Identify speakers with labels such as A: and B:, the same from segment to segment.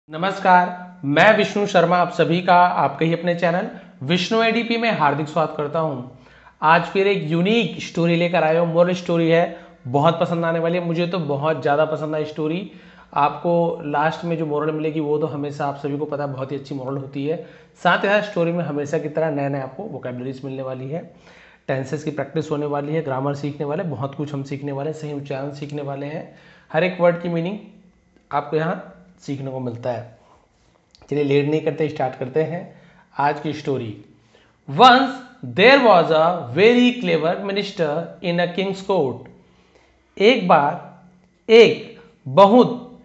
A: नमस्कार, मैं विष्णु शर्मा आप सभी का आपके ही अपने चैनल विष्णु एडीपी में हार्दिक स्वागत करता हूं। आज फिर एक यूनिक स्टोरी लेकर आया हूं। मोरल स्टोरी है, बहुत पसंद आने वाली है। मुझे तो बहुत ज़्यादा पसंद आई स्टोरी। आपको लास्ट में जो मोरल मिलेगी वो तो हमेशा आप सभी को पता है बहुत ही अच्छी मोरल होती है। साथ ही साथ स्टोरी में हमेशा की तरह नए नए आपको वोकैबुलरीज मिलने वाली है, टेंसेस की प्रैक्टिस होने वाली है, ग्रामर सीखने वाले, बहुत कुछ हम सीखने वाले हैं, सही उच्चारण सीखने वाले हैं। हर एक वर्ड की मीनिंग आपको यहाँ सीखने को मिलता है। चलिए लेट नहीं करते, स्टार्ट करते हैं आज की story. Once there was a very clever minister in a king's court. एक बार एक बहुत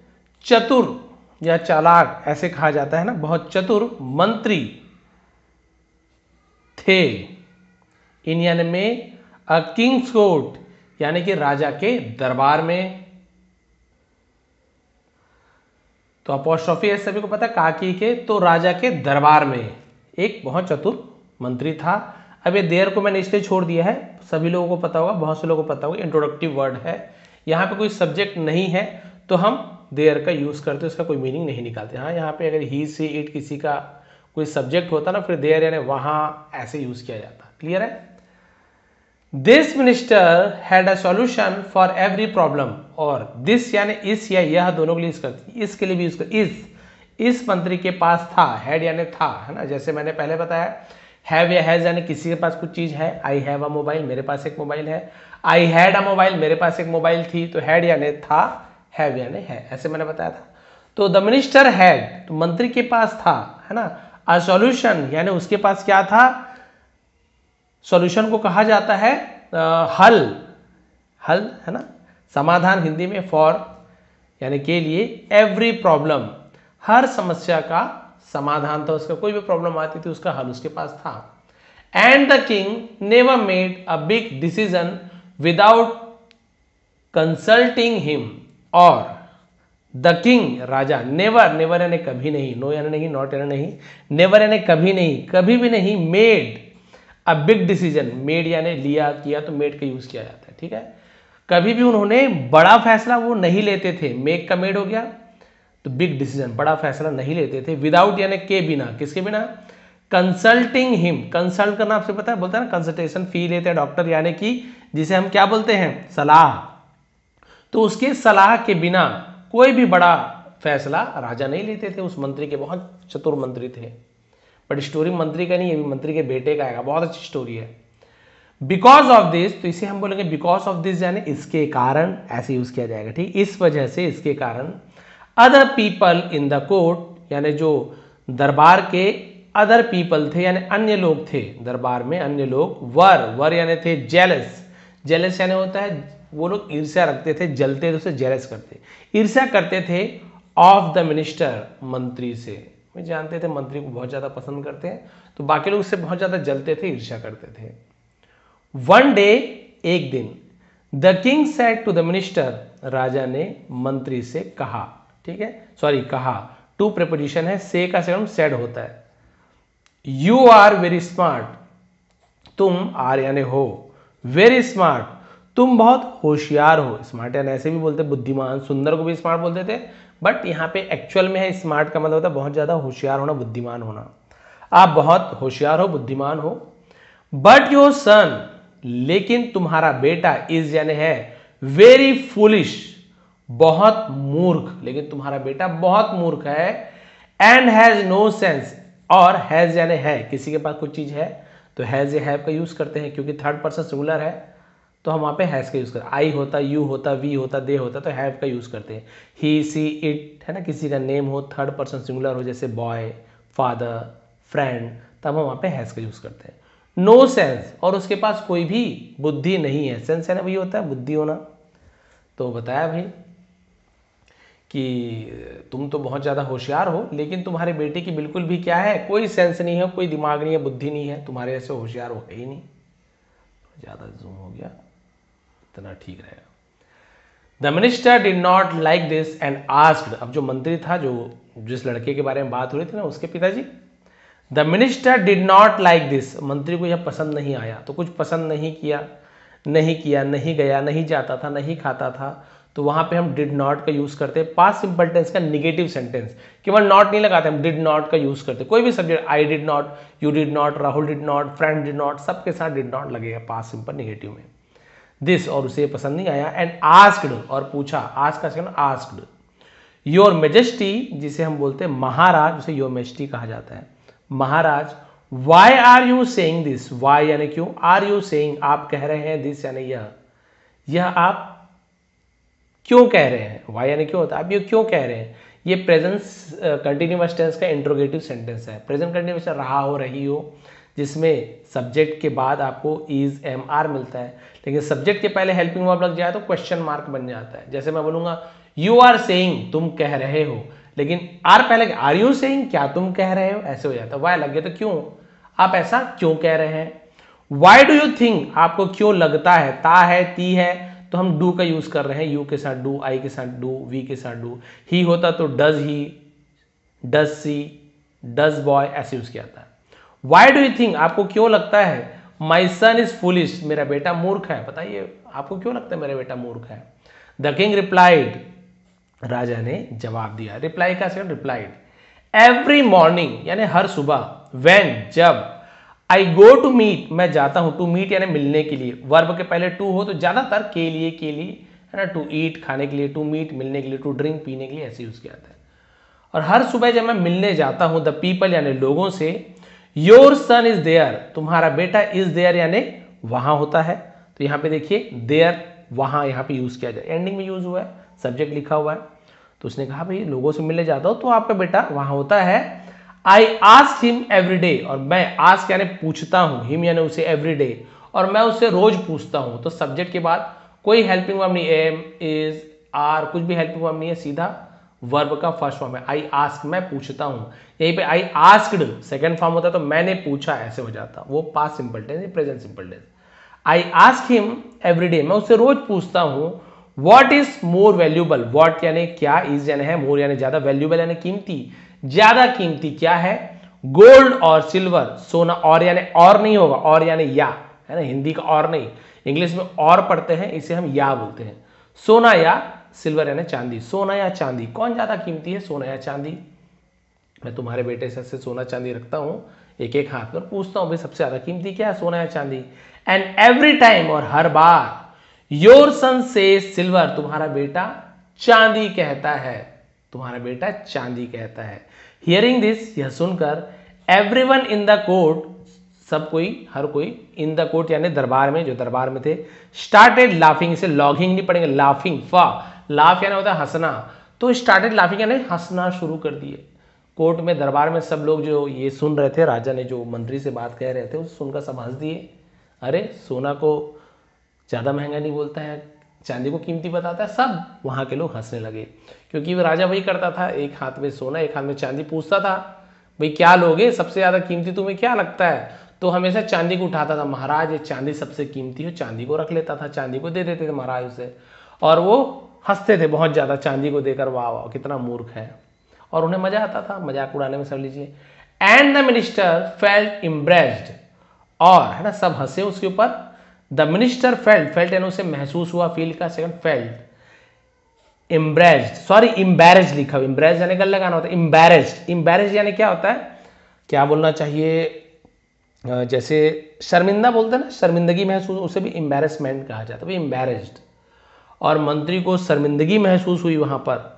A: चतुर या चालाक ऐसे कहा जाता है ना, बहुत चतुर मंत्री थे। इन यानी में अ किंग्स कोर्ट यानी कि राजा के दरबार में। तो अपोस्ट्रोफी है, सभी को पता है काकी के, तो राजा के दरबार में एक बहुत चतुर मंत्री था। अब ये देर को मैंने इसलिए छोड़ दिया है, सभी लोगों को पता होगा, बहुत से लोगों को पता होगा, इंट्रोडक्टिव वर्ड है। यहाँ पे कोई सब्जेक्ट नहीं है तो हम देर का यूज करते, उसका कोई मीनिंग नहीं निकालते। हाँ, यहाँ पे अगर ही सी इट किसी का कोई सब्जेक्ट होता ना, फिर देर यानी वहाँ ऐसे यूज किया जाता। क्लियर है? This minister had a solution for every problem. और दिस यानी इस या यह दोनों के लिए यूज करती है, इसके लिए भी यूज करती। इस मंत्री के पास था, हैड यानी था, है ना। जैसे मैंने पहले बताया, हैव या हैज यानी किसी के पास कुछ चीज है। आई हैव अ मोबाइल, मेरे पास एक मोबाइल है। आई हैड अ मोबाइल, मेरे पास एक मोबाइल थी। तो हैड यानी था, हैव यानी है, ऐसे मैंने बताया था। तो द मिनिस्टर हैड, तो मंत्री के पास था, है ना। अ सॉल्यूशन यानी उसके पास क्या था। सॉल्यूशन को कहा जाता है हल, हल है ना, समाधान हिंदी में। फॉर यानी के लिए, एवरी प्रॉब्लम हर समस्या का समाधान था उसका, कोई भी प्रॉब्लम आती थी उसका हल उसके पास था। And the king never made a big decision without consulting him. और द किंग राजा, नेवर, नेवर यानी कभी नहीं, नो यानी नहीं, नॉट यानी नहीं, नेवर यानी कभी नहीं, कभी भी नहीं, made a big decision, made यानी लिया, किया, तो मेड का यूज किया जाता है। ठीक है, कभी भी उन्होंने बड़ा फैसला वो नहीं लेते थे। मेक का मेड हो गया, तो बिग डिसीजन बड़ा फैसला नहीं लेते थे। विदाउट यानी के बिना, किसके बिना, कंसल्टिंग हिम। कंसल्ट करना आपसे पता है, बोलते हैं ना कंसल्टेशन फी लेते हैं डॉक्टर, यानी कि जिसे हम क्या बोलते हैं, सलाह। तो उसके सलाह के बिना कोई भी बड़ा फैसला राजा नहीं लेते थे। उस मंत्री के, बहुत चतुर मंत्री थे। बट स्टोरी मंत्री का नहीं है, मंत्री के बेटे का आएगा, बहुत अच्छी स्टोरी है। बिकॉज ऑफ दिस, तो इसे हम बोलेंगे बिकॉज ऑफ दिस यानी इसके कारण, ऐसे यूज किया जाएगा। ठीक, इस वजह से, इसके कारण। Other people in the court यानी जो दरबार के अदर पीपल थे यानी अन्य लोग थे दरबार में, अन्य लोग। वर यानी थे जेलस। जेलस यानी होता है वो लोग ईर्ष्या रखते थे, जलते थे, उसे जेलस करते, ईर्ष्या करते थे। ऑफ द मिनिस्टर, मंत्री से। वे जानते थे मंत्री को बहुत ज्यादा पसंद करते हैं, तो बाकी लोग उससे बहुत ज्यादा जलते थे, ईर्ष्या करते थे। वन डे, एक दिन, the king said to the minister, राजा ने मंत्री से कहा। ठीक है, सॉरी, कहा, टू प्रेपोजिशन है, से का सेकंड सेड होता है। यू आर वेरी स्मार्ट, तुम, आर यानी हो, वेरी स्मार्ट, तुम बहुत होशियार हो। स्मार्ट यानी ऐसे भी बोलते, बुद्धिमान, सुंदर को भी स्मार्ट बोलते थे, बट यहाँ पे एक्चुअल में है स्मार्ट का मतलब होता है बहुत ज्यादा होशियार होना, बुद्धिमान होना। आप बहुत होशियार हो, बुद्धिमान हो। बट योर सन, लेकिन तुम्हारा बेटा, इज यानी है, वेरी फूलिश, बहुत मूर्ख, लेकिन तुम्हारा बेटा बहुत मूर्ख है। एंड हैज नो सेंस, और हैज यानी है, किसी के पास कुछ चीज है तो हैज या हैव का यूज करते हैं, क्योंकि थर्ड पर्सन सिंगुलर है तो हम वहां पे हैज का यूज करते हैं। आई होता, यू होता, वी होता, दे होता, तो हैव का यूज करते हैं। ही, सी, इट, है ना, किसी का नेम हो, थर्ड पर्सन सिंगुलर हो, जैसे बॉय, फादर, फ्रेंड, तब हम वहां पे हैज का यूज करते हैं। नो सेंस, और उसके पास कोई भी बुद्धि नहीं है। सेंस है ना, वही होता है बुद्धि होना। तो बताया भाई कि तुम तो बहुत ज़्यादा होशियार हो, लेकिन तुम्हारे बेटे की बिल्कुल भी क्या है, कोई सेंस नहीं है, कोई दिमाग नहीं है, बुद्धि नहीं है, तुम्हारे ऐसे होशियार हो ही नहीं। ज़्यादा जूम हो गया, इतना ठीक रहेगा। The minister did not like this and asked, अब जो मंत्री था, जो जिस लड़के के बारे में बात हो रही थी ना, उसके पिताजी, the minister did not like this, मंत्री को यह पसंद नहीं आया, तो कुछ पसंद नहीं किया, नहीं गया, नहीं जाता था, नहीं खाता था, तो वहां पे हम डिड नॉट का यूज करते हैं। पास्ट सिंपल टेंस का निगेटिव सेंटेंस केवल नॉट नहीं लगाते, हम डिड नॉट का यूज करते हैं। कोई भी subject, I did not, you did not, Rahul did not, friend did not, सबके साथ डिड नॉट लगेगा पास्ट सिंपल निगेटिव में। दिस, और उसे पसंद नहीं आया, एंड आस्क्ड, और पूछा, आस्क का सेकंड आस्क्ड, योर मेजेस्टी, जिसे हम बोलते हैं महाराज, उसे योर मेजेस्टी कहा जाता है, महाराज, why are you saying this, why यानी क्यों, आर यू सेइंग आप कह रहे हैं, दिस यानी यह आप क्यों कह रहे हैं, वाई यानी क्यों होता है, आप ये क्यों कह रहे हैं। ये प्रेजेंट कंटिन्यूअस टेंस का इंट्रोगेटिव सेंटेंस है। प्रेजेंट कंटिन्यूअस रहा हो, रही हो, जिसमें सब्जेक्ट के बाद आपको इज, एम, आर मिलता है, लेकिन सब्जेक्ट के पहले हेल्पिंग वर्ब लग जाए तो क्वेश्चन मार्क बन जाता है। जैसे मैं बोलूंगा यू आर सेइंग, तुम कह रहे हो, लेकिन आर पहले, आर यू सेइंग, क्या तुम कह रहे हो, ऐसे हो जाता है। वाई लग गया तो क्यों, आप ऐसा क्यों कह रहे हैं। वाई डू यू थिंक, आपको क्यों लगता है, ता है, ती है, तो हम डू का यूज कर रहे हैं, यू के साथ डू, आई के साथ डू, वी के साथ डू, ही होता तो does he, does she, does boy, ऐसे यूज किया जाता है। वाई डू यू थिंक, आपको क्यों लगता है, माई सन इज फुलिश, मेरा बेटा मूर्ख है, बताइए आपको क्यों लगता है मेरा बेटा मूर्ख है। द किंग रिप्लाइड, राजा ने जवाब दिया, रिप्लाई का सेकंड रिप्लाइड, एवरी मॉर्निंग यानी हर सुबह, व्हेन जब, आई गो टू मीट, मैं जाता हूं, टू मीट यानी मिलने के लिए, वर्ब के पहले टू हो तो ज्यादातर के लिए है ना, टू ईट खाने के लिए, टू मीट मिलने के लिए, टू ड्रिंक पीने के लिए, ऐसे यूज किया जाता है। और हर सुबह जब मैं मिलने जाता हूं, द पीपल यानी लोगों से, योर सन इज देयर, तुम्हारा बेटा इज देयर यानी वहां होता है। तो यहां पे देखिए देयर, वहां यहां पे यूज किया जाए, एंडिंग में यूज हुआ है, सब्जेक्ट लिखा हुआ है। तो उसने कहा भाई लोगों से मिलने जाता हूं तो आपका बेटा वहां होता है। आई आस्क हिम एवरी डे, और मैं आस्क यानी पूछता हूं, हिम यानी उसे, एवरी डे, और मैं उससे रोज पूछता हूं। तो सब्जेक्ट के बाद कोई हेल्पिंग वर्ब नहीं, एम, इज, आर, कुछ भी हेल्पिंग वर्ब नहीं है, सीधा वर्ब का फर्स्ट फॉर्म है, आई आस्क, मैं पूछता हूं। यहीं पे आई आस्क्ड सेकंड फॉर्म होता तो मैंने पूछा, ऐसे हो जाता, वो past simple tense, present simple tense. I ask him every day, मैं उससे रोज पूछता हूं, what is more valuable, what यानी क्या, इज यानी है, मोर यानी ज्यादा, वैल्यूबल यानी कीमती, ज्यादा कीमती क्या है, गोल्ड और सिल्वर, सोना, और यानी और नहीं होगा, और यानी या, है ना, हिंदी का और नहीं, इंग्लिश में और पढ़ते हैं, इसे हम या बोलते हैं। सोना या सिल्वर यानी चांदी, सोना या चांदी, कौन ज्यादा कीमती है, सोना या चांदी। मैं तुम्हारे बेटे से सोना चांदी रखता हूं एक एक हाथ में, पूछता हूं भाई सबसे ज्यादा कीमती क्या है, सोना या चांदी। एंड एवरी टाइम, और हर बार, योर सन से सिल्वर, तुम्हारा बेटा चांदी कहता है, तुम्हारा बेटा चांदी कहता है। हियरिंग दिस, यह सुनकर, एवरीवन इन द कोर्ट, सब कोई, हर कोई, इन द कोर्ट यानी दरबार में, जो दरबार में थे, स्टार्टेड लाफिंग, इसे लॉगिंग नहीं पड़ेंगे, लाफिंग, फा, लाफ यानी होता है हंसना, तो स्टार्टेड लाफिंग यानी हंसना शुरू कर दिए। कोर्ट में, दरबार में सब लोग जो ये सुन रहे थे, राजा ने जो मंत्री से बात कह रहे थे, उसे सुनकर सब हंस दिए। अरे सोना को ज्यादा महंगा नहीं बोलता है, चांदी को कीमती बताता है, सब वहां के लोग हंसने लगे, क्योंकि वो राजा वही करता था, एक हाथ में सोना एक हाथ में चांदी, पूछता था भाई क्या लोगे, सबसे ज्यादा कीमती तुम्हें क्या लगता है, तो हमेशा चांदी को उठाता था, महाराज ये चांदी सबसे कीमती है, चांदी को रख लेता था, चांदी को दे देते थे महाराज उसे, और वो हंसते थे बहुत ज्यादा चांदी को देकर, वाह वाह कितना मूर्ख है, और उन्हें मजा आता था मजाक उड़ाने में, सब लीजिए। And the minister felt impressed, और है ना सब हंसे उसके ऊपर। द मिनिस्टर फेल्ट, फेल्ट यानी उसे महसूस हुआ, फील का सेकंड फेल्ट, इम्ब्रेस्ड, सॉरी इम्बैरेस्ड लिखा हुआ, इम्ब्रेस्ड यानी गल लगाना होता है, इम्बैरेस्ड, इम्बैरेस्ड यानी क्या होता है, क्या बोलना चाहिए, जैसे शर्मिंदा बोलते हैं ना, शर्मिंदगी महसूस, उसे भी इम्बैरेसमेंट कहा जाता है, इम्बैरेस्ड। और मंत्री को शर्मिंदगी महसूस हुई वहां पर।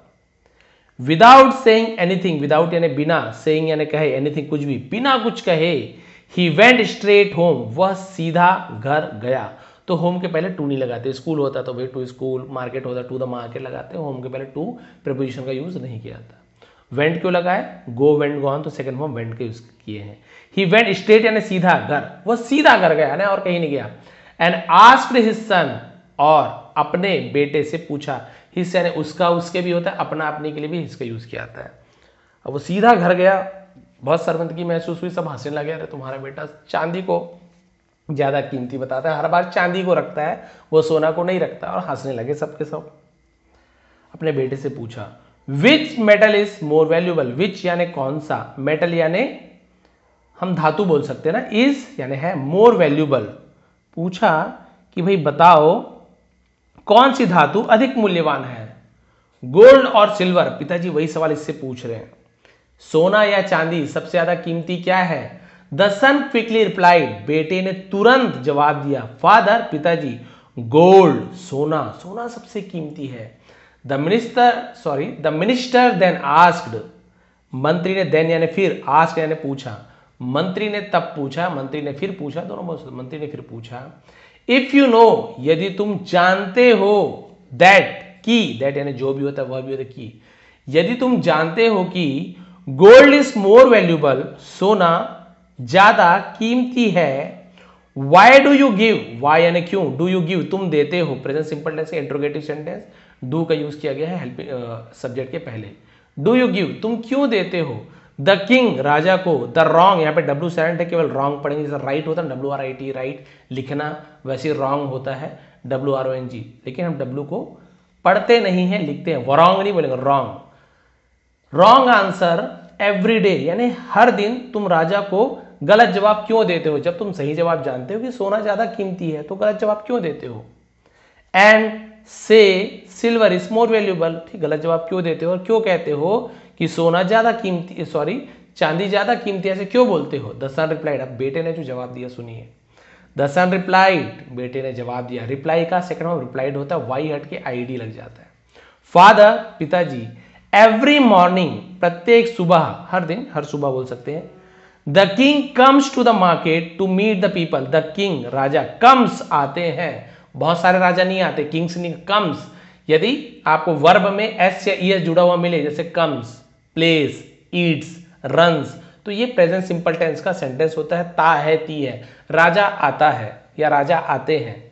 A: विदाउट सेइंग एनीथिंग, विदाउट यानी बिना, सेइंग यानी कहे, एनीथिंग कुछ भी, बिना कुछ कहे, ही वेंट स्ट्रेट होम, वह सीधा घर गया। तो होम के पहले टू नहीं लगाते, स्कूल होता तो भाई टू स्कूल, मार्केट होता टू द मार्केट लगाते, होम के पहले टू प्रीपोजिशन का यूज नहीं किया जाता। वेंट क्यों लगाए, गो वेंट गॉन, तो सेकंड फॉर्म वेंट के यूज किए हैं। ही वेंट स्ट्रेट यानी सीधा घर, वह सीधा घर गया ना, और कहीं नहीं गया। एंड आस्क्ड हिज सन, और अपने बेटे से पूछा, हिज यानी उसका, उसके भी होता है, अपना अपने के लिए भी इसका यूज किया जाता है। अब वो सीधा घर गया, बहुत शर्मिंदगी महसूस हुई, सब हंसने लगे, अरे तुम्हारा बेटा चांदी को ज्यादा कीमती बताता है, हर बार चांदी को रखता है, वो सोना को नहीं रखता, और हंसने लगे सबके सब। अपने बेटे से पूछा, which metal is more valuable, which यानी कौन सा, मेटल यानी हम धातु बोल सकते हैं ना, इज यानी है, मोर वैल्यूबल, पूछा कि भाई बताओ कौन सी धातु अधिक मूल्यवान है, गोल्ड और सिल्वर? पिताजी वही सवाल इससे पूछ रहे हैं। सोना या चांदी सबसे ज्यादा कीमती क्या है? द सन क्विकली रिप्लाइड, बेटे ने तुरंत जवाब दिया। फादर, पिताजी, गोल्ड, सोना, सोना सबसे कीमती है। द मिनिस्टर देन आस्क्ड, मंत्री ने देन यानी फिर, आस्क्ड यानी पूछा, मंत्री ने तब पूछा, मंत्री ने फिर पूछा, दोनों मंत्री ने फिर पूछा। इफ यू नो, यदि तुम जानते हो, दैट की, दैट यानी जो भी होता है वह भी होता है की, यदि तुम जानते हो कि गोल्ड इज मोर वैल्यूबल, सोना ज्यादा कीमती है, why do you give, why यानी क्यों, डू यू गिव तुम देते हो, present simple tense interrogative sentence, do का यूज किया गया है हेल्पिंग सब्जेक्ट के पहले। डू यू गिव तुम क्यों देते हो, द किंग राजा को, द रॉन्ग, यहाँ पे डब्ल्यू साइलेंट है, केवल रॉन्ग पढ़ेंगे, जैसे राइट होता है WRIT राइट लिखना, वैसे रॉन्ग होता है WRONG, लेकिन हम डब्ल्यू को पढ़ते नहीं है, लिखते हैं, रॉन्ग नहीं बोलेंगे, wrong. Wrong answer every day, यानी हर दिन तुम राजा को गलत जवाब क्यों देते हो, जब तुम सही जवाब जानते हो कि सोना ज्यादा कीमती है तो गलत जवाब क्यों देते हो। एंड से सिल्वर इज मोर वैल्यूबल, ठीक, गलत जवाब क्यों देते हो और क्यों कहते हो कि सोना ज्यादा कीमती, सॉरी चांदी ज्यादा कीमती, ऐसे क्यों बोलते हो। द सन रिप्लाइड, अब बेटे ने जो जवाब दिया सुनिए। द सन रिप्लाइड, बेटे ने जवाब दिया, रिप्लाई का सेकंड में रिप्लाइड होता है, वाई हट के आईडी लग जाता है। फादर, पिताजी, एवरी मॉर्निंग, प्रत्येक सुबह, हर दिन, हर सुबह बोल सकते हैं। The king comes to the market to meet the people, the king राजा, कम्स आते हैं, बहुत सारे राजा नहीं आते, किंग्स नहीं, कम्स। यदि आपको वर्ब में एस या ईएस जुड़ा हुआ मिले, जैसे कम्स, प्लेस, ईट्स, रन्स, तो ये प्रेजेंट सिंपल टेंस का सेंटेंस होता है, ता है, ती है, राजा आता है या राजा आते हैं।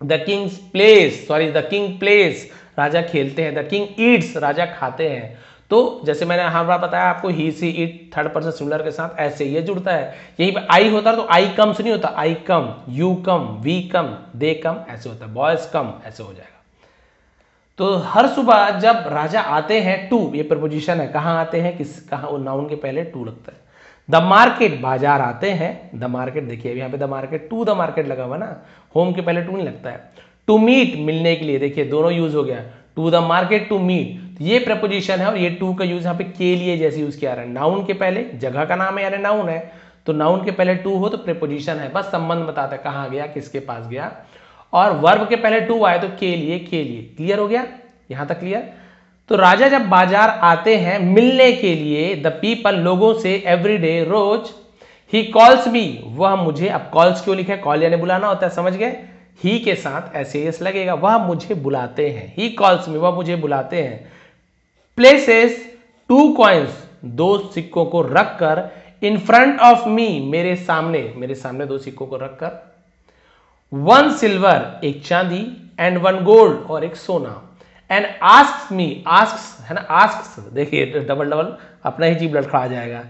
A: The king's place, sorry the king place, राजा खेलते हैं। द किंग ईट्स, राजा खाते हैं। तो जैसे मैंने हर बार बताया आपको, he she it third person singular के साथ ऐसे ये जुड़ता है, यहीं पे आई होता है तो आई कम्स नहीं होता, आई कम, यू कम, वी कम, दे कम, ऐसे होता है, बॉयज कम, ऐसे हो जाएगा। तो हर सुबह जब राजा आते हैं, टू ये प्रपोजिशन है, कहाँ आते हैं, किस, कहाँ, नाउन के पहले टू लगता है। द मार्केट, बाजार आते हैं, द मार्केट, देखिए यहाँ पे the market, to the market लगा हुआ ना, होम के पहले टू नहीं लगता है। टू मीट, मिलने के लिए, देखिए दोनों यूज हो गया, to the market, to meet, ये प्रपोजिशन है और ये टू का यूज यहाँ पे के लिए जैसे यूज किया रहा है, नाउन के पहले, जगह का नाम है यानी नाउन है, तो नाउन के पहले टू हो तो प्रेपोजिशन है, बस संबंध बताता है कहाँ गया, किसके पास गया, और वर्ब के पहले टू आए तो के लिए, के लिए। क्लियर हो गया यहां तक, क्लियर। तो राजा जब बाजार आते हैं मिलने के लिए, द पीपल, लोगों से, एवरी डे, रोज, ही कॉल्स मी, वह मुझे, अब कॉल्स क्यों लिखा है, कॉल यानी बुलाना होता है, समझ गए, ही के साथ ऐसे एस लगेगा, वह मुझे बुलाते हैं, ही कॉल्स मी, वह मुझे बुलाते हैं। प्लेसेस टू कॉइन्स, दो सिक्कों को रखकर, इन फ्रंट ऑफ मी, मेरे सामने दो सिक्कों को रखकर, वन सिल्वर, एक चांदी, एंड वन गोल्ड, और एक सोना, एंड आस्क्स मी, आस्क्स है ना, आस्क्स, देखिए डबल डबल अपना ही जीभ लड़खड़ा जाएगा,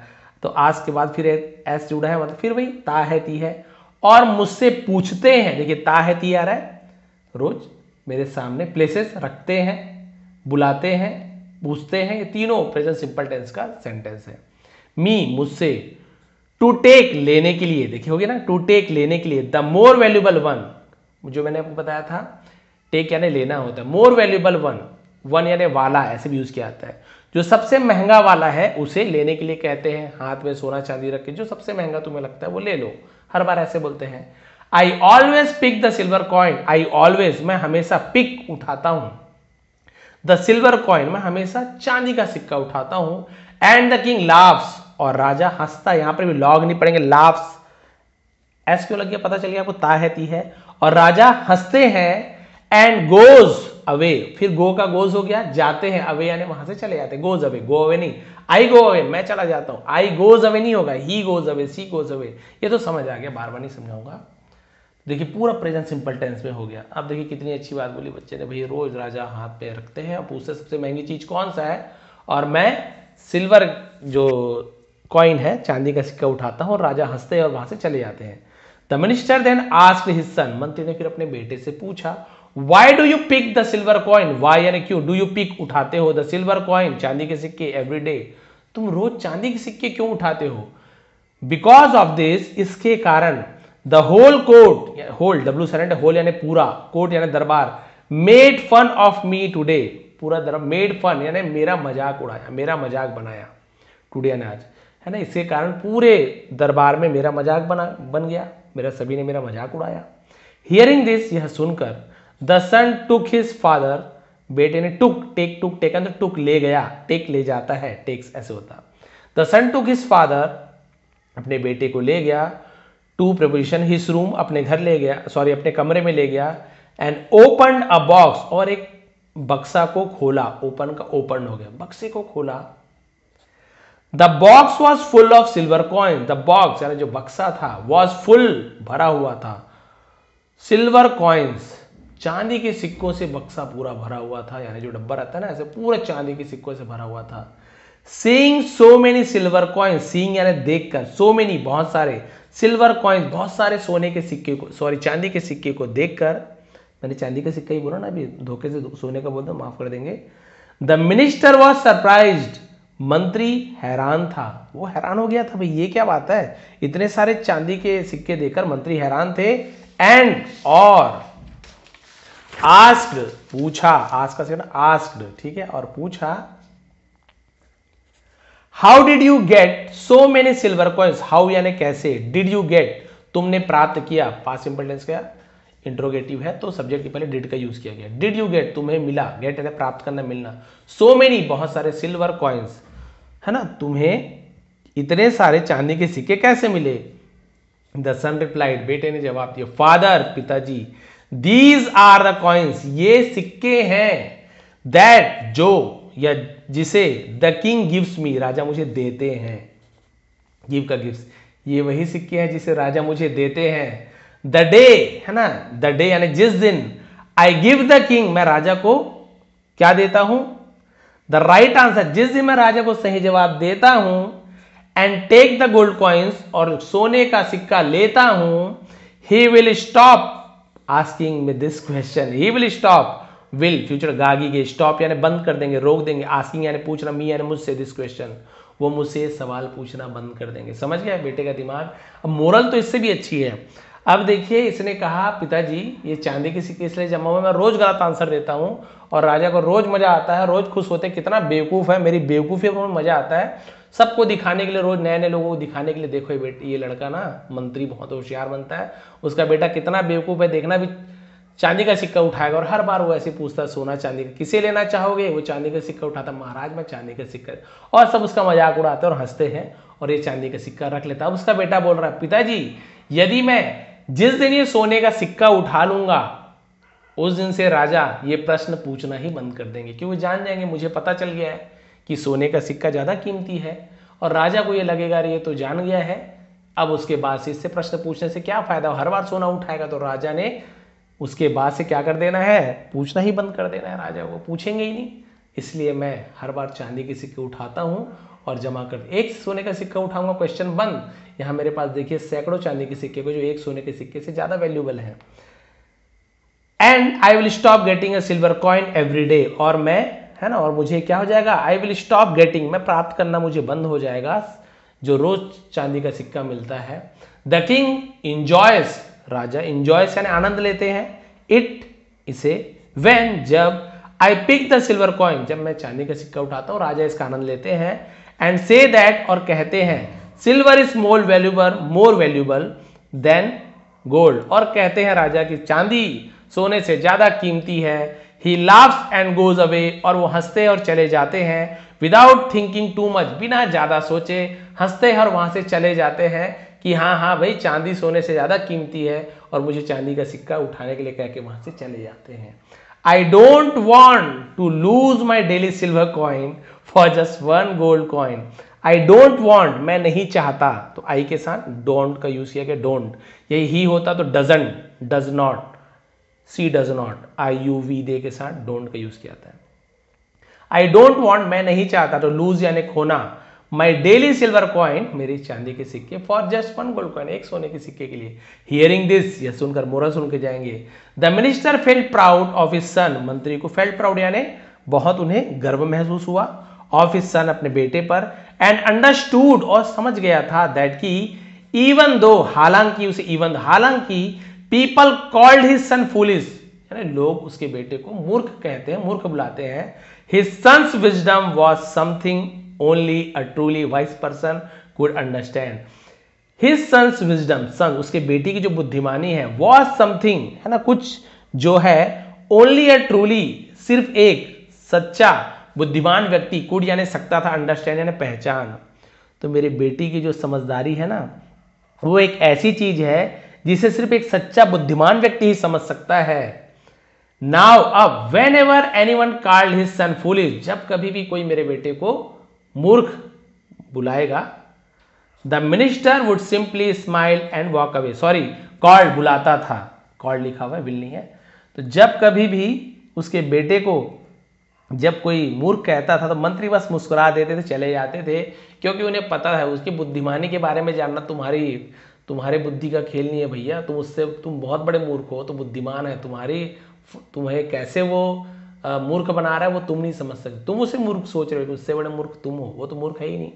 A: तो आस्क के बाद फिर एस जुड़ा है, मतलब फिर वही ता है, ती है, और मुझसे पूछते हैं, देखिए ता है, ती आ रहा है, रोज मेरे सामने, प्लेसेस रखते हैं, बुलाते हैं, पूछते हैं, ये तीनों प्रेजेंट सिंपल टेंस का सेंटेंस है। मी, मुझसे, टू टेक, लेने के लिए, देखिए हो गया ना, टू टेक, लेने के लिए, द मोर वैल्यूबल वन, जो मैंने आपको बताया था, टेक यानी लेना होता है, मोर वैल्यूबल वन, वन यानी वाला, ऐसे भी यूज किया जाता है, जो सबसे महंगा वाला है उसे लेने के लिए कहते हैं, हाथ में सोना चांदी रख के जो सबसे महंगा तुम्हें लगता है वो ले लो, हर बार ऐसे बोलते हैं। I always pick the silver coin, I always, मैं हमेशा, पिक उठाता हूं, द सिल्वर कॉइन, मैं हमेशा चांदी का सिक्का उठाता हूं, एंड द किंग लाफ्स, और राजा हंसता, यहां पर भी लॉग नहीं पड़ेंगे, लाफ्स, एस क्यों लग गया पता चल गया आपको, ता है, ती है, और राजा हंसते हैं, एंड गोज अवे, फिर गो का गोज हो गया, जाते हैं, अवे यानी वहां से चले जाते हैं, गोज अवे, गो अवे नहीं, आई गो अवे, मैं चला जाता हूं, आई गोज अवे नहीं होगा, he goes away, she goes away, ये तो समझ आ गया, बार बार नहीं समझाऊंगा। देखिए पूरा प्रेजेंट सिंपल टेंस में हो गया। अब देखिए कितनी अच्छी बात बोली बच्चे ने, भैया रोज राजा हाथ पे रखते हैं, अब उससे सबसे महंगी चीज कौन सा है, और मैं सिल्वर जो कॉइन है, चांदी का सिक्का उठाता हूं, और राजा हंसते हैं और वहां से चले जाते हैं। The minister then asked his son, मंत्री ने फिर अपने बेटे से पूछा, why do you pick the silver coin, why यानी क्यों, डू यू पिक उठाते हो, द सिल्वर कॉइन, चांदी के सिक्के, एवरी डे, तुम रोज चांदी के सिक्के क्यों उठाते हो। बिकॉज ऑफ दिस, इसके कारण, the whole court, whole W silent, whole यानी पूरा, कोर्ट यानी दरबार, made fun of me today, पूरा दरबार मेड फन यानी मेरा मजाक उड़ाया, मेरा मजाक बनाया, टुडे यानी आज, है ना। इसके कारण पूरे दरबार में मेरा मजाक बन गया, मेरा सभी ने मेरा मजाक उड़ाया। हियरिंग दिस, यह सुनकर, the son took his father, बेटे ने टुक टेकन तो टुक ले गया, टेक ले जाता है, टेक्स ऐसे होता। The son took his father, अपने बेटे को ले गया, टू प्रपोजिशन हिज रूम, अपने घर ले गया, सॉरी अपने कमरे में ले गया, एंड ओपन अ बॉक्स, और एक बक्सा को खोला, ओपन का ओपन हो गया, बक्से को खोला। The box was full of silver coin, the box यानी जो बक्सा था, वॉज फुल भरा हुआ था, सिल्वर कॉइन्स चांदी के सिक्कों से बक्सा पूरा भरा हुआ था, यानी जो डब्बा रहता है ना ऐसे पूरा चांदी के सिक्कों से भरा हुआ था। Seeing so many silver coins, seeing यानी देखकर, सो मेनी बहुत सारे, सिल्वर कॉइन्स बहुत सारे सोने के सिक्के को, सॉरी चांदी के सिक्के को देखकर, मैंने चांदी का सिक्का ही बोला ना अभी, धोखे से सोने का बोलता, माफ कर देंगे। द मिनिस्टर वॉज सरप्राइज्ड, मंत्री हैरान था, वो हैरान हो गया था, भाई ये क्या बात है, इतने सारे चांदी के सिक्के देखकर मंत्री हैरान थे। एंड और आस्क्ड, पूछा, आस्क का सेकंड आस्क्ड, ठीक है, और पूछा, how did you get so many silver coins, how यानी कैसे, डिड यू गेट तुमने प्राप्त किया, पास्ट सिंपल टेंस का इंट्रोगेटिव है तो सब्जेक्ट के पहले डिड का यूज किया गया, डिड यू गेट तुम्हें मिला, गेट यानी प्राप्त करना, मिलना, सो मेनी बहुत सारे, सिल्वर कॉइन्स है ना, तुम्हें इतने सारे चांदी के सिक्के कैसे मिले। द सन रिप्लाइड, बेटे ने जवाब दिया, फादर पिताजी, दीज आर द कॉइन्स, ये सिक्के हैं, दैट जो या जिसे, द किंग गिव्स मी, राजा मुझे देते हैं, गिव का गिव्स, ये वही सिक्के हैं जिसे राजा मुझे देते हैं। द डे है ना, द डे यानी जिस दिन, आई गिव द किंग, मैं राजा को क्या देता हूं, द राइट आंसर, जिस दिन मैं राजा को सही जवाब देता हूं, and take the gold coins, और सोने का सिक्का लेता हूं, he will stop asking me this question, he will stop, will future गागी के, स्टॉप यानी बंद कर देंगे, रोक देंगे, आस्किंग यानी पूछना, मी यानी मुझसे, दिस क्वेश्चन, वो मुझसे सवाल पूछना बंद कर देंगे। समझ गया बेटे का दिमाग। अब मोरल तो इससे भी अच्छी है। अब देखिए इसने कहा, पिताजी ये चांदी के सिक्के इसलिए जमा हुए, मैं रोज गलत आंसर देता हूं और राजा को रोज मजा आता है, रोज खुश होते, कितना बेवकूफ है, मेरी बेवकूफी में मजा आता है, सबको दिखाने के लिए, रोज नए नए लोगों को दिखाने के लिए, देखो ये लड़का ना मंत्री बहुत होशियार बनता है, उसका बेटा कितना बेवकूफ है, देखना भी चांदी का सिक्का उठाएगा, और हर बार वो ऐसे पूछता, सोना चांदी का किसे लेना चाहोगे, वो चांदी का सिक्का उठाता, महाराज मैं चांदी का सिक्का, और सब उसका मजाक उड़ाते और हंसते हैं, और ये चांदी का सिक्का रख लेता। अब उसका बेटा बोल रहा है, पिताजी यदि मैं जिस दिन ये सोने का सिक्का उठा लूंगा, उस दिन से राजा ये प्रश्न पूछना ही बंद कर देंगे, क्योंकि जान जाएंगे मुझे पता चल गया है कि सोने का सिक्का ज्यादा कीमती है, और राजा को ये लगेगा ये तो जान गया है, अब उसके बाद से इससे प्रश्न पूछने से क्या फायदा, हर बार सोना उठाएगा, तो राजा ने उसके बाद से क्या कर देना है, पूछना ही बंद कर देना है, राजा को पूछेंगे ही नहीं। इसलिए मैं हर बार चांदी के सिक्के उठाता हूं और जमा कर, एक सोने का सिक्का उठाऊंगा, क्वेश्चन बंद। यहां मेरे पास देखिए सैकड़ों चांदी के सिक्के को, जो एक सोने के सिक्के से ज्यादा वैल्यूबल है। And I will stop getting a silver coin every day, और मैं है ना, और मुझे क्या हो जाएगा, आई विल स्टॉप गेटिंग, मैं प्राप्त करना मुझे बंद हो जाएगा, जो रोज चांदी का सिक्का मिलता है। द किंग इंजॉयस, राजा इंजॉयस यानी आनंद लेते हैं, इट इसे, व्हेन जब, I pick the silver coin जब मैं चांदी का सिक्का उठाता हूं, राजा इसका आनंद लेते हैं। एंड से दैट और कहते हैं, silver is more valuable than gold, और कहते हैं राजा की चांदी सोने से ज्यादा कीमती है। ही लाफ्स एंड गोज अवे, और वो हंसते और चले जाते हैं, विदाउट थिंकिंग टू मच, बिना ज्यादा सोचे हंसते हैं और वहां से चले जाते हैं कि हाँ हाँ भाई चांदी सोने से ज्यादा कीमती है, और मुझे चांदी का सिक्का उठाने के लिए कह के वहां से चले जाते हैं। I don't want to lose my daily silver coin for just one gold coin. I don't want, मैं नहीं चाहता, तो आई के साथ डोंट का यूज किया गया, डोंट, यही ही होता तो doesn't, does not, she does not, I you we they के साथ डोंट का यूज किया जाता है। आई डोंट वॉन्ट, मैं नहीं चाहता, तो लूज यानी खोना, माई डेली सिल्वर कॉइन, मेरी चांदी के सिक्के, for just one gold coin, एक सोने के सिक्के के लिए। हियरिंग दिस, यह सुनकर, मोरल सुन के जाएंगे। The minister felt proud of his son, मंत्री को फेल्ट प्राउड यानी बहुत उन्हें गर्व महसूस हुआ, ऑफ हिज सन अपने बेटे पर, एंड अंडरस्टूड और समझ गया था, दैट की इवन दो, हालांकि उसे इवन, हालांकि people called his son foolish, है ना, लोग उसके बेटे को मूर्ख कहते हैं, मूर्ख बुलाते हैं। His son's wisdom was something only a truly wise person could understand. His son's wisdom, son उसके बेटी की जो बुद्धिमानी है, वॉज समथिंग, है ना, कुछ जो है, ओनली अ ट्रूली, सिर्फ एक सच्चा बुद्धिमान व्यक्ति, कुड यानी सकता था, अंडरस्टैंड यानी पहचान। तो मेरी बेटी की जो समझदारी है ना, वो एक ऐसी चीज है जिसे सिर्फ एक सच्चा बुद्धिमान व्यक्ति ही समझ सकता है। नाउ अब whenever anyone called his son foolish, जब कभी भी कोई मेरे बेटे को मूर्ख बुलाएगा, the minister would simply smile and walk away, sorry called बुलाता था, कॉल्ड लिखा हुआ है, विल नहीं है। तो जब कभी भी उसके बेटे को जब कोई मूर्ख कहता था तो मंत्री बस मुस्कुरा देते थे, चले जाते थे, क्योंकि उन्हें पता है उसकी बुद्धिमानी के बारे में जानना तुम्हारे बुद्धि का खेल नहीं है भैया, तुम बहुत बड़े मूर्ख हो, तो बुद्धिमान है तुम्हें कैसे वो मूर्ख बना रहा है वो तुम नहीं समझ सकते, तुम उसे मूर्ख सोच रहे हो, उससे बड़े मूर्ख तुम हो, वो तो मूर्ख है ही नहीं।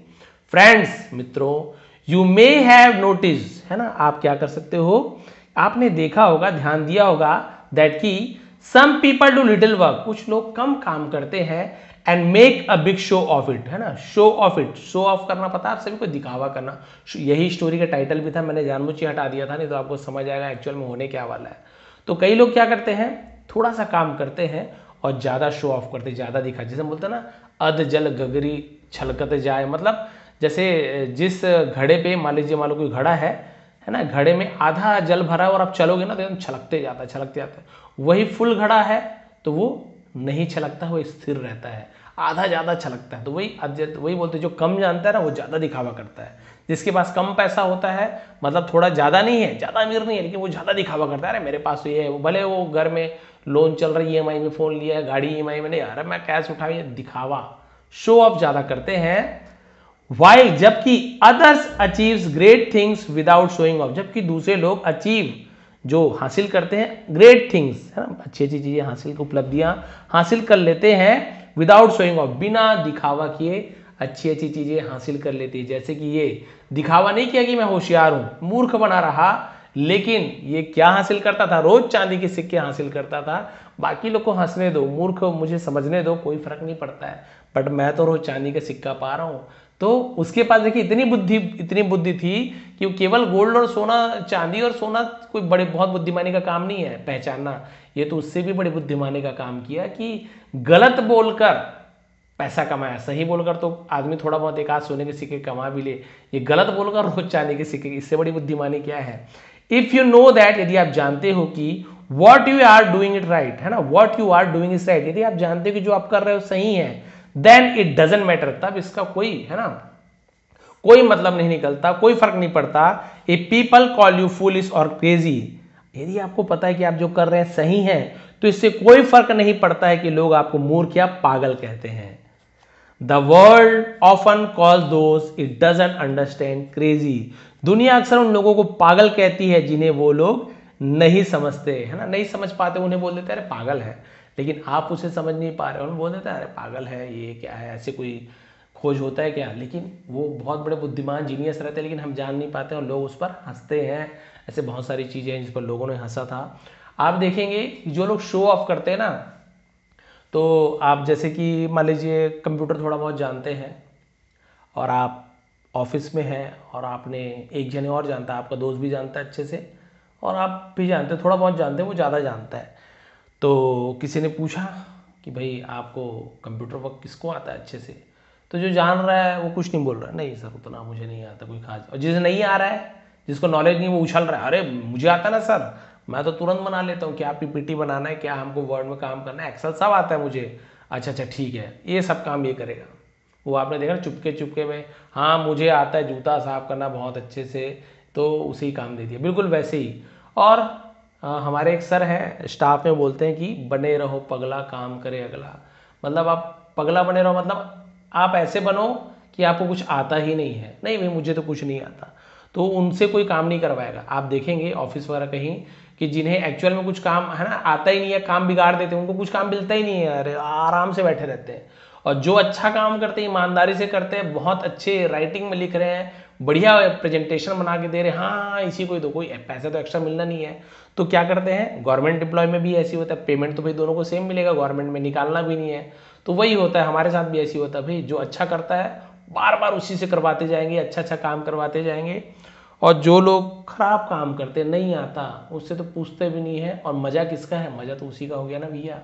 A: फ्रेंड्स, मित्रों, यू मे हैव नोटिस, है ना, आप क्या कर सकते हो, आपने देखा होगा, ध्यान दिया होगा, दैट की some people do little work, कुछ लोग कम काम करते हैं, and make a big show of it, है ना, show of it, show off करना पता है आप सभी को, दिखावा करना, यही स्टोरी का टाइटल भी था, मैंने जानबूझ के हटा दिया था, नहीं तो आपको समझ आएगा एक्चुअल में होने क्या वाला है। तो कई लोग क्या करते हैं, थोड़ा सा काम करते हैं और ज्यादा शो ऑफ करते, ज्यादा दिखा, जैसे बोलते हैं ना, अध जल गगरी छलकत जाए, मतलब जैसे जिस घड़े पे मान लो कोई घड़ा है ना, घड़े में आधा जल भरा और आप चलोगे ना तो एकदम छलकते जाता है, वही फुल घड़ा है तो वो नहीं छलकता, वो स्थिर रहता है, आधा ज्यादा छलकता है। तो वही बोलते हैं, जो कम जानता है ना वो ज्यादा दिखावा करता है, जिसके पास कम पैसा होता है, मतलब थोड़ा ज्यादा नहीं है, ज्यादा अमीर नहीं है, लेकिन वो ज्यादा दिखावा करता है, अरे मेरे पास तो ये है, वो भले वो घर में लोन चल रही है, EMI में फोन लिया है, गाड़ी EMI में, नहीं अरे मैं कैश उठाई, दिखावा, शो ऑफ ज्यादा करते हैं। वाइल, जबकि others achieves great things without showing off, जबकि दूसरे लोग अचीव जो हासिल करते हैं ग्रेट थिंग्स, है ना, अच्छी अच्छी चीजें हासिल, उपलब्धियां हासिल कर लेते हैं, विदाउट शोइंग ऑफ, बिना दिखावा किए अच्छी अच्छी चीजें हासिल कर लेती है। जैसे कि ये दिखावा नहीं किया कि मैं होशियार हूं, मूर्ख बना रहा, लेकिन ये क्या हासिल करता था, रोज चांदी के सिक्के हासिल करता था, बाकी लोग को हंसने दो, मूर्ख मुझे समझने दो, कोई फर्क नहीं पड़ता है, बट मैं तो रोज चांदी का सिक्का पा रहा हूं। तो उसके पास देखिए इतनी बुद्धि थी कि वो केवल गोल्ड और सोना, चांदी और सोना कोई बहुत बुद्धिमानी का काम नहीं है पहचानना, ये तो उससे भी बड़ी बुद्धिमानी का काम किया कि गलत बोलकर पैसा कमाया, सही बोलकर तो आदमी थोड़ा बहुत एक आध सोने के सिक्के कमा भी ले, ये गलत बोलकर रोज चांदी के सिक्के, इससे बड़ी बुद्धिमानी क्या है। इफ यू नो दैट, यदि आप जानते हो कि what you are doing it right, है ना, what you are doing is right, यदि आप जानते हो कि जो आप कर रहे हो सही है, देन इट डजंट मैटर, तब इसका कोई, है ना, कोई मतलब नहीं निकलता, कोई फर्क नहीं पड़ता। ए पीपल कॉल यू फूलिश और क्रेजी, यदि आपको पता है कि आप जो कर रहे हैं सही है, तो इससे कोई फर्क नहीं पड़ता है कि लोग आपको मूर्ख या पागल कहते हैं। The world often calls those it doesn't understand crazy, दुनिया अक्सर उन लोगों को पागल कहती है जिन्हें वो लोग नहीं समझते, है ना, नहीं समझ पाते, उन्हें बोल देते हैं अरे पागल है, लेकिन आप उसे समझ नहीं पा रहे हो, उन्हें बोल देते हैं अरे पागल है, ये क्या है, ऐसे कोई खोज होता है क्या, लेकिन वो बहुत बड़े बुद्धिमान जीनियस रहते हैं, लेकिन हम जान नहीं पाते और लोग उस पर हंसते हैं। ऐसे बहुत सारी चीज़ें हैं जिस पर लोगों ने हंसा था। आप देखेंगे जो लोग शो ऑफ करते हैं ना, तो आप जैसे कि मान लीजिए कंप्यूटर थोड़ा बहुत जानते हैं और आप ऑफिस में हैं और आपने एक जने और जानता है, आपका दोस्त भी जानता है अच्छे से और आप भी जानते हैं, थोड़ा बहुत जानते हैं, वो ज़्यादा जानता है। तो किसी ने पूछा कि भाई आपको कंप्यूटर वर्क किसको आता है अच्छे से, तो जो जान रहा है वो कुछ नहीं बोल रहा, नहीं सर उतना मुझे नहीं आता कोई खास, और जिसे नहीं आ रहा है, जिसको नॉलेज नहीं, वो उछल रहा है, अरे मुझे आता ना सर, मैं तो तुरंत बना लेता हूँ, क्या PPT बनाना है, क्या हमको वर्ड में काम करना है, एक्सेल सब आता है मुझे, अच्छा ठीक है, ये सब काम ये करेगा। वो आपने देखा चुपके चुपके में, हाँ मुझे आता है जूता साफ करना बहुत अच्छे से, तो उसे ही काम दे दिया, बिल्कुल वैसे ही। और हमारे एक सर हैं स्टाफ में, बोलते हैं कि बने रहो पगला काम करे अगला, मतलब आप पगला बने रहो, मतलब आप ऐसे बनो कि आपको कुछ आता ही नहीं है, नहीं भाई मुझे तो कुछ नहीं आता, तो उनसे कोई काम नहीं करवाएगा। आप देखेंगे ऑफिस वगैरह कहीं कि जिन्हें एक्चुअल में कुछ काम, है ना, आता ही नहीं है, काम बिगाड़ देते हैं, उनको कुछ काम मिलता ही नहीं है, अरे आराम से बैठे रहते हैं। और जो अच्छा काम करते हैं, ईमानदारी से करते हैं, बहुत अच्छे राइटिंग में लिख रहे हैं, बढ़िया प्रेजेंटेशन बना के दे रहे हैं, हाँ इसी को ही दो, कोई पैसा तो एक्स्ट्रा मिलना नहीं है, तो क्या करते हैं, गवर्नमेंट एम्प्लॉय में भी ऐसी होता है, पेमेंट तो भाई दोनों को सेम मिलेगा, गवर्नमेंट में निकालना भी नहीं है, तो वही होता है, हमारे साथ भी ऐसी होता है भाई, जो अच्छा करता है बार बार उसी से करवाते जाएंगे, अच्छा अच्छा काम करवाते जाएंगे, और जो लोग खराब काम करते नहीं आता उससे तो पूछते भी नहीं है, और मज़ा किसका है, मज़ा तो उसी का हो गया ना भैया,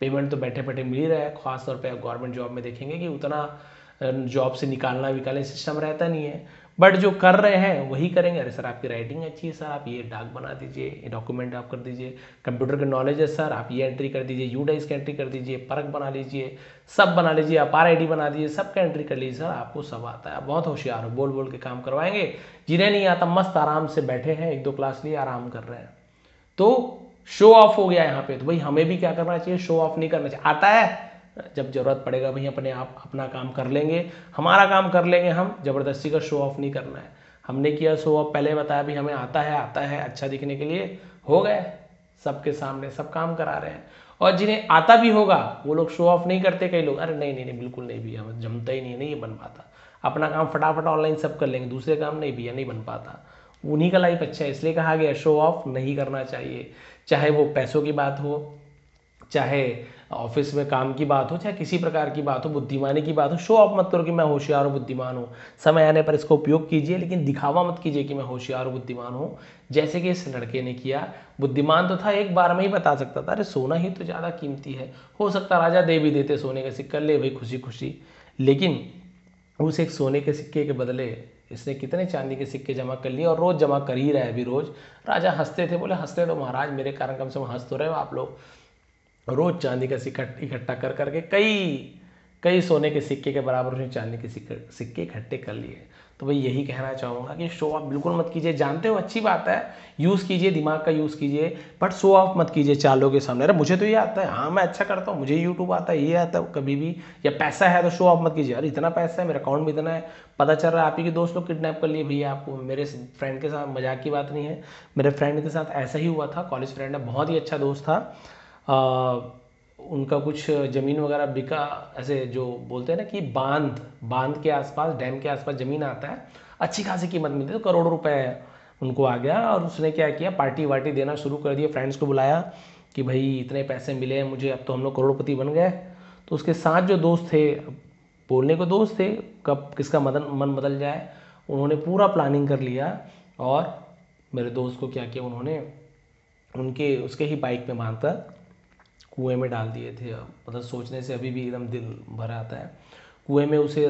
A: पेमेंट तो बैठे बैठे मिल ही रहा है, खासतौर पे गवर्नमेंट जॉब में देखेंगे कि उतना जॉब से निकालना विकालने सिस्टम रहता नहीं है, बट जो कर रहे हैं वही करेंगे। अरे सर आपकी राइटिंग अच्छी है सर, आप ये डाक बना दीजिए, ये डॉक्यूमेंट आप कर दीजिए, कंप्यूटर का नॉलेज है सर, आप ये एंट्री कर दीजिए, यूडाइस का एंट्री कर दीजिए, परक बना लीजिए, सब बना लीजिए, आप RID बना दीजिए, सब का एंट्री कर लीजिए सर, आपको सब आता है, आप बहुत होशियार हो, बोल बोल के काम करवाएंगे। जिन्हें नहीं आता मस्त आराम से बैठे हैं, 1-2 क्लास लिए आराम कर रहे हैं, तो शो ऑफ हो गया यहाँ पे। तो भाई हमें भी क्या करना चाहिए, शो ऑफ नहीं करना चाहिए, आता है जब जरूरत पड़ेगा भाई अपने आप अपना काम कर लेंगे, हमारा काम कर लेंगे, हम जबरदस्ती का शो ऑफ नहीं करना है। हमने किया शो ऑफ, पहले बताया भी हमें आता है अच्छा दिखने के लिए, हो गए सबके सामने सब काम करा रहे हैं। और जिन्हें आता भी होगा वो लोग शो ऑफ नहीं करते, कई लोग अरे नहीं नहीं नहीं बिल्कुल नहीं भैया, जमता ही नहीं ये बन पाता, अपना काम फटाफट ऑनलाइन सब कर लेंगे, दूसरे काम नहीं भैया नहीं बन पाता, उन्हीं का लाइफ अच्छा है। इसलिए कहा गया शो ऑफ नहीं करना चाहिए, चाहे वो पैसों की बात हो, चाहे ऑफिस में काम की बात हो, चाहे किसी प्रकार की बात हो, बुद्धिमानी की बात हो, शो ऑफ मत करो कि मैं होशियार हूँ बुद्धिमान हूँ, समय आने पर इसका उपयोग कीजिए, लेकिन दिखावा मत कीजिए कि मैं होशियार हूँ बुद्धिमान हूँ, जैसे कि इस लड़के ने किया। बुद्धिमान तो था, एक बार में ही बता सकता था, अरे सोना ही तो ज़्यादा कीमती है, हो सकता राजा दे भी देते सोने का सिक्का, ले भाई खुशी खुशी, लेकिन उस एक सोने के सिक्के के बदले इसने कितने चांदी के सिक्के जमा कर लिए, और रोज़ जमा कर ही रहा है अभी रोज़। राजा हंसते थे, बोले हंसते तो महाराज मेरे कारण कम से कम हंस तो रहे हो आप लोग, रोज चांदी का सिक्का इकट्ठा कर करके कई सोने के सिक्के के बराबर उसने चांदी के सिक्के इकट्ठे कर लिए। तो भाई यही कहना चाहूँगा कि शो ऑफ बिल्कुल मत कीजिए, जानते हो अच्छी बात है, यूज़ कीजिए, दिमाग का यूज़ कीजिए, बट शो ऑफ मत कीजिए 4 लोगों के सामने, अरे मुझे तो ये आता है, हाँ मैं अच्छा करता हूँ, मुझे यूट्यूब आता है, ये आता है, कभी भी, या पैसा है तो शो ऑफ मत कीजिए, अरे इतना पैसा है मेरे अकाउंट में इतना है, पता चल रहा है आप ही के दोस्त लोग किडनैप कर लिए भैया आपको। मेरे फ्रेंड के साथ, मजाक की बात नहीं है, मेरे फ्रेंड के साथ ऐसा ही हुआ था, कॉलेज फ्रेंड है, बहुत ही अच्छा दोस्त था, उनका कुछ ज़मीन वगैरह बिका, ऐसे जो बोलते हैं ना कि बांध के आसपास, डैम के आसपास ज़मीन आता है, अच्छी खासी कीमत मिलती है, तो करोड़ों रुपए उनको आ गया, और उसने क्या किया, पार्टी वार्टी देना शुरू कर दिया, फ्रेंड्स को बुलाया कि भाई इतने पैसे मिले हैं मुझे, अब तो हम लोग करोड़पति बन गए। तो उसके साथ जो दोस्त थे, बोलने को दोस्त थे, कब किसका मन बदल जाए, उन्होंने पूरा प्लानिंग कर लिया, और मेरे दोस्त को क्या किया उन्होंने, उसके ही बाइक में बांधकर कुएं में डाल दिए थे। मतलब सोचने से अभी भी एकदम दिल भर आता है, कुएं में उसे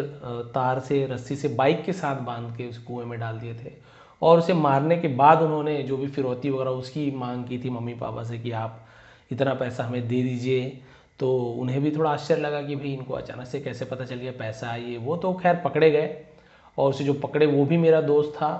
A: तार से, रस्सी से बाइक के साथ बांध के उस कुएं में डाल दिए थे, और उसे मारने के बाद उन्होंने जो भी फिरौती वगैरह उसकी मांग की थी मम्मी पापा से कि आप इतना पैसा हमें दे दीजिए। तो उन्हें भी थोड़ा आश्चर्य लगा कि भाई इनको अचानक से कैसे पता चल गया पैसा ये वो, तो खैर पकड़े गए, और उसे जो पकड़े वो भी मेरा दोस्त था,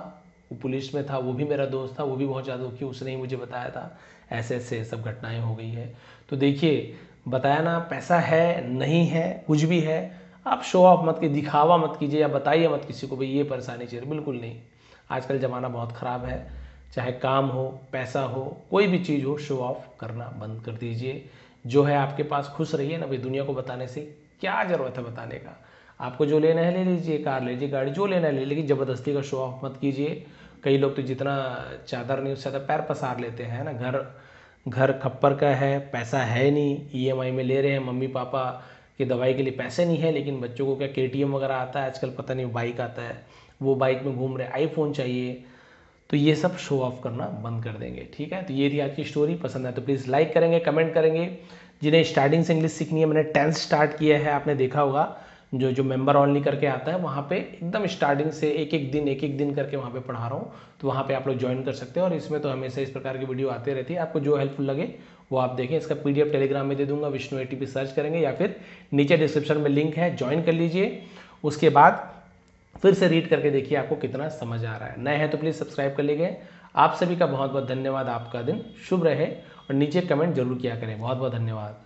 A: वो पुलिस में था, वो भी मेरा दोस्त था, वो भी बहुत ज़्यादा दुखी, उसने ही मुझे बताया था ऐसे ऐसे सब घटनाएं हो गई है। तो देखिए बताया ना, पैसा है नहीं है कुछ भी है, आप शो ऑफ मत कीजिए, दिखावा मत कीजिए, या बताइए मत किसी को भाई ये परेशानी चाहिए, बिल्कुल नहीं। आजकल ज़माना बहुत ख़राब है, चाहे काम हो, पैसा हो, कोई भी चीज़ हो, शो ऑफ करना बंद कर दीजिए। जो है आपके पास खुश रहिए ना भाई, दुनिया को बताने से क्या ज़रूरत है बताने का, आपको जो लेना है ले लीजिए, कार लीजिए, गाड़ी जो लेना है ले, लेकिन ज़बरदस्ती का शो ऑफ मत कीजिए। कई लोग तो जितना चादर नहीं उससे ज़्यादा पैर पसार लेते हैं ना, घर खप्पर का है, पैसा है नहीं, EMI में ले रहे हैं, मम्मी पापा की दवाई के लिए पैसे नहीं है, लेकिन बच्चों को क्या KTM वगैरह आता है आजकल, पता नहीं बाइक आता है, वो बाइक में घूम रहे, iPhone चाहिए, तो ये सब शो ऑफ करना बंद कर देंगे। ठीक है, तो ये थी आज की स्टोरी, पसंद है तो प्लीज़ लाइक करेंगे, कमेंट करेंगे। जिन्हें स्टार्टिंग से इंग्लिश सीखनी है, मैंने 10th स्टार्ट किया है, आपने देखा होगा, जो मेंबर ऑनली करके आता है वहाँ पे एकदम स्टार्टिंग से एक एक दिन करके वहाँ पे पढ़ा रहा हूँ, तो वहाँ पे आप लोग ज्वाइन कर सकते हैं। और इसमें तो हमेशा इस प्रकार की वीडियो आते रहती है, आपको जो हेल्पफुल लगे वो आप देखें। इसका PDF टेलीग्राम में दे दूंगा, विष्णु ATP सर्च करेंगे, या फिर नीचे डिस्क्रिप्शन में लिंक है, ज्वाइन कर लीजिए। उसके बाद फिर से रीड करके देखिए आपको कितना समझ आ रहा है। नए हैं तो प्लीज़ सब्सक्राइब कर लीजिए। आप सभी का बहुत बहुत धन्यवाद, आपका दिन शुभ रहे, और नीचे कमेंट जरूर किया करें। बहुत बहुत धन्यवाद।